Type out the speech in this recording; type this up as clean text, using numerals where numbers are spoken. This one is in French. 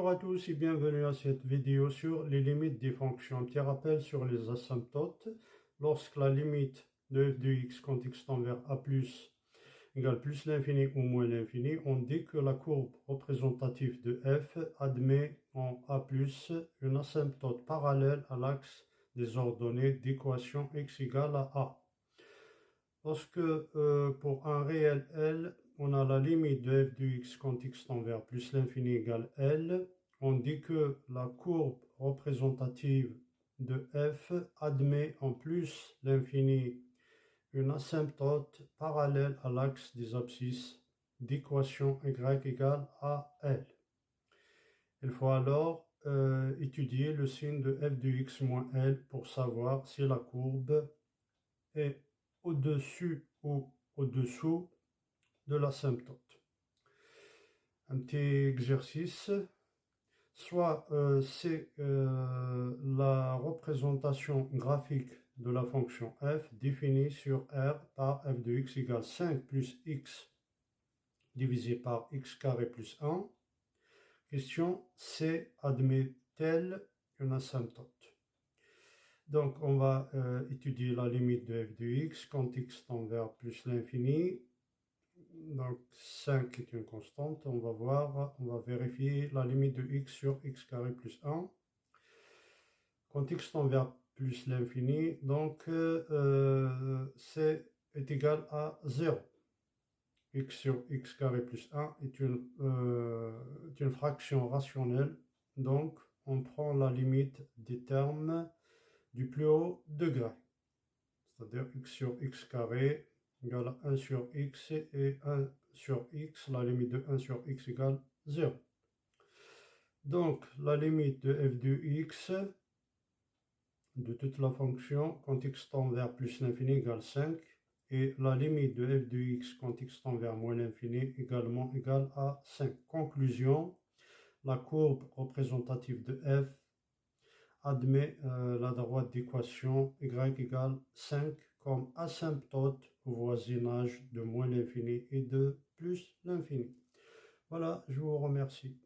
Bonjour à tous et bienvenue à cette vidéo sur les limites des fonctions. Petit rappel sur les asymptotes. Lorsque la limite de f de x quand x tend vers a plus égale plus l'infini ou moins l'infini, on dit que la courbe représentative de f admet en a plus une asymptote parallèle à l'axe des ordonnées d'équation x égale à a. Lorsque pour un réel L, on a la limite de f de x quand x tend vers plus l'infini égale L, on dit que la courbe représentative de f admet en plus l'infini une asymptote parallèle à l'axe des abscisses d'équation y égale à L. Il faut alors étudier le signe de f de x moins L pour savoir si la courbe est au-dessus ou au-dessous de l'asymptote. Un petit exercice, soit c'est la représentation graphique de la fonction f définie sur R par f de x égale 5 plus x divisé par x carré plus 1. Question, C admet-elle une asymptote? Donc, on va étudier la limite de f de x quand x tend vers plus l'infini. Donc, 5 est une constante. On va vérifier la limite de x sur x carré plus 1. Quand x tend vers plus l'infini, donc c est égal à 0. X sur x carré plus 1 est une fraction rationnelle. Donc, on prend la limite des termes du plus haut degré, c'est-à-dire x sur x carré égale à 1 sur x et 1 sur x, la limite de 1 sur x égale 0. Donc, la limite de f de x de toute la fonction quand x tend vers plus l'infini égale 5 et la limite de f de x quand x tend vers moins l'infini également égale à 5. Conclusion, la courbe représentative de f admet la droite d'équation y égale 5 comme asymptote au voisinage de moins l'infini et de plus l'infini. Voilà, je vous remercie.